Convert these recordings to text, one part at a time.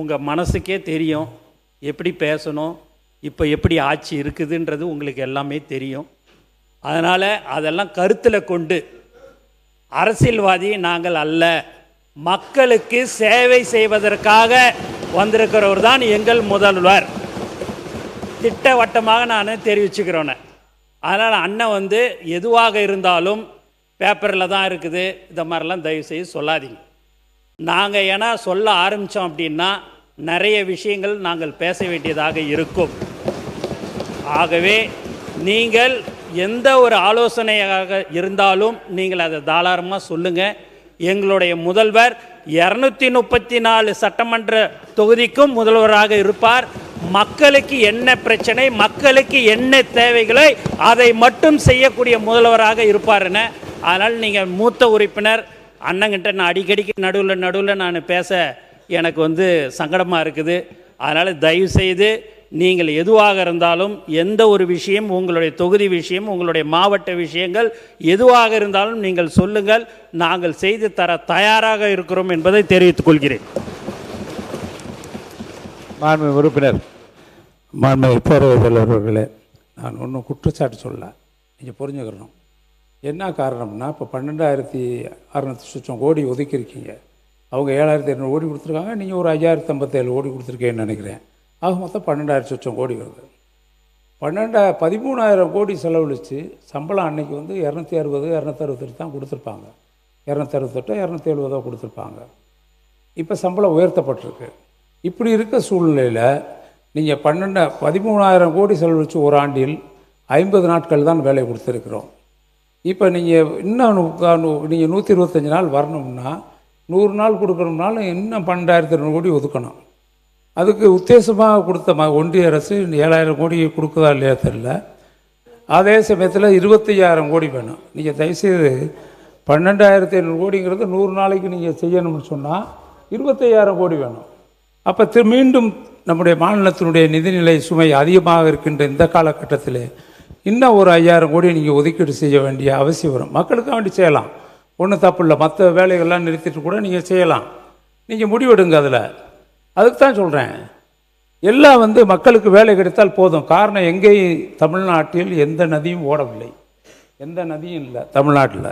உங்கள் மனசுக்கே தெரியும் எப்படி பேசணும், இப்போ எப்படி ஆட்சி இருக்குதுன்றது உங்களுக்கு எல்லாமே தெரியும். அதனால் அதெல்லாம் கருத்தில் கொண்டு அரசியல்வாதி நாங்கள் அல்ல, மக்களுக்கு சேவை செய்வதற்காக வந்திருக்கிறவர் தான் எங்கள் முதல்வர். திட்டவட்டமாக நான் தெரிவிச்சுக்கிறோன்னே. அதனால் அண்ணன் எதுவாக இருந்தாலும் பேப்பரில் தான் இருக்குது, இந்த மாதிரிலாம் தயவுசெய்து சொல்லாதீங்க. நாங்கள் ஏன்னா சொல்ல ஆரம்பித்தோம் அப்படின்னா நிறைய விஷயங்கள் நாங்கள் பேச வேண்டியதாக இருக்கும். ஆகவே நீங்கள் எந்த ஒரு ஆலோசனையாக இருந்தாலும் நீங்கள் அதை தாராளமாக சொல்லுங்கள். எங்களுடைய முதல்வர் 234 சட்டமன்ற தொகுதிக்கும் முதல்வராக இருப்பார். மக்களுக்கு என்ன பிரச்சனை, மக்களுக்கு என்ன தேவைகளை அதை மட்டும் செய்யக்கூடிய முதல்வராக இருப்பார்னு. அதனால் நீங்கள் மூத்த உறுப்பினர் அண்ணங்கிட்ட நான் அடிக்கடிக்கு நடுவில் நான் பேச எனக்கு சங்கடமாக இருக்குது. அதனால் தயவுசெய்து நீங்கள் எதுவாக இருந்தாலும் எந்த ஒரு விஷயம், உங்களுடைய தொகுதி விஷயம், உங்களுடைய மாவட்ட விஷயங்கள் எதுவாக இருந்தாலும் நீங்கள் சொல்லுங்கள். நாங்கள் செய்து தர தயாராக இருக்கிறோம் என்பதை தெரிவித்துக் கொள்கிறேன். மாண்பு உறுப்பினர், மாண்பு பேரவைத் அவர்களே, நான் ஒன்றும் குற்றச்சாட்டு சொல்ல, நீங்கள் புரிஞ்சுக்கிறணும். என்ன காரணம்னா, இப்போ 12,600 சொச்சம் கோடி ஒதுக்கியிருக்கீங்க. அவங்க 7,800 கோடி கொடுத்துருக்காங்க, நீங்கள் ஒரு 5,057 கோடி கொடுத்துருக்கேன்னு நினைக்கிறேன். ஆக மொத்தம் 12,000 சொச்சம் கோடி வருது. 13,000 கோடி செலவழித்து சம்பளம் அன்னைக்கு 260 268 தான் கொடுத்துருப்பாங்க. 268 270 கொடுத்துருப்பாங்க. இப்போ சம்பளம் உயர்த்தப்பட்டிருக்கு. இப்படி இருக்க சூழ்நிலையில் நீங்கள் 13,000 கோடி செலவழித்து ஒரு ஆண்டில் 50 நாட்கள் தான் வேலை கொடுத்துருக்குறோம். இப்போ நீங்கள் இன்னும் நீங்கள் 125 நாள் வரணும்னா 100 நாள் கொடுக்கணும்னாலும் இன்னும் 12,200 கோடி ஒதுக்கணும். அதுக்கு உத்தேசமாக கொடுத்த ஒன்றிய அரசு 7,000 கோடி கொடுக்குதா இல்லையா தெரியல. அதே சமயத்தில் 25,000 கோடி வேணும். நீங்கள் தயவுசெய்து 12,500 கோடிங்கிறது 100 நாளைக்கு நீங்கள் செய்யணும்னு சொன்னால் 25,000 கோடி வேணும். அப்போ மீண்டும் நம்முடைய மாநிலத்தினுடைய நிதிநிலை சுமை அதிகமாக இருக்கின்ற இந்த காலகட்டத்தில் இன்னும் ஒரு 5,000 கோடி நீங்கள் ஒதுக்கீடு செய்ய வேண்டிய அவசியம் வரும். மக்களுக்காக வேண்டி செய்யலாம், ஒன்றும் தப்பு இல்லை. மற்ற வேலைகள்லாம் நிறுத்திட்டு கூட நீங்கள் செய்யலாம். நீங்கள் முடிவெடுங்க. அதுக்கு தான் சொல்கிறேன். எல்லாம் மக்களுக்கு வேலை கிடைத்தால் போதும். காரணம், எங்கேயும் தமிழ்நாட்டில் எந்த நதியும் ஓடவில்லை, எந்த நதியும் இல்லை. தமிழ்நாட்டில்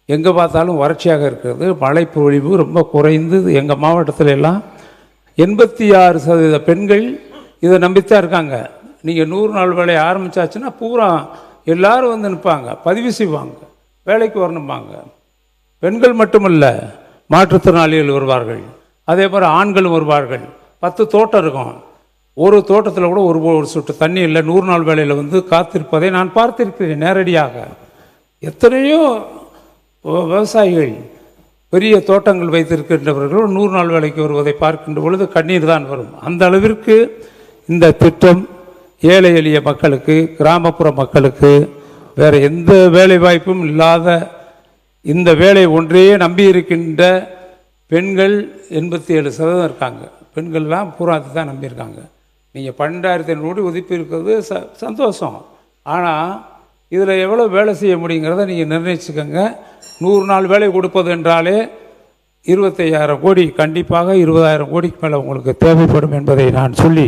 எங்கே பார்த்தாலும் வறட்சியாக இருக்கிறது. மழை பொழிவு ரொம்ப குறைந்து எங்கள் மாவட்டத்தில் எல்லாம் 86% பெண்கள் இதை நம்பித்தான் இருக்காங்க. நீங்கள் 100 நாள் வேலையை ஆரம்பித்தாச்சுன்னா பூரா எல்லோரும் நிற்பாங்க, பதிவு செய்வாங்க, வேலைக்கு வரணும்பாங்க. பெண்கள் மட்டுமல்ல, மாற்றுத்திறனாளிகள் வருவார்கள், அதே மாதிரி ஆண்களும் வருவார்கள். 10 தோட்டம் இருக்கும், ஒரு தோட்டத்தில் கூட ஒரு சொட்டு தண்ணி இல்லை. 100 நாள் வேலையில் காத்திருப்பதை நான் பார்த்திருக்கிறேன் நேரடியாக. எத்தனையோ விவசாயிகள் பெரிய தோட்டங்கள் வைத்திருக்கின்றவர்கள் 100 நாள் வேலைக்கு வருவதை பார்க்கின்ற பொழுது கண்ணீர் தான் வரும். அந்த அளவிற்கு இந்த திட்டம் ஏழை எளிய மக்களுக்கு, கிராமப்புற மக்களுக்கு வேறு எந்த வேலை வாய்ப்பும் இல்லாத இந்த வேலை ஒன்றையே நம்பி இருக்கின்ற பெண்கள் 87% இருக்காங்க. பெண்கள்லாம் பூரா அது தான் நம்பியிருக்காங்க. நீங்கள் 12,500 கோடி ஒதுக்கி இருக்கிறது சந்தோஷம். ஆனால் இதில் எவ்வளோ வேலை செய்ய முடியுங்கிறத நீங்கள் நிர்ணயிச்சுக்கோங்க. 100 நாள் வேலை கொடுப்பது என்றாலே 25,000 கோடி, கண்டிப்பாக 20,000 கோடிக்கு மேலே உங்களுக்கு தேவைப்படும் என்பதை நான் சொல்லி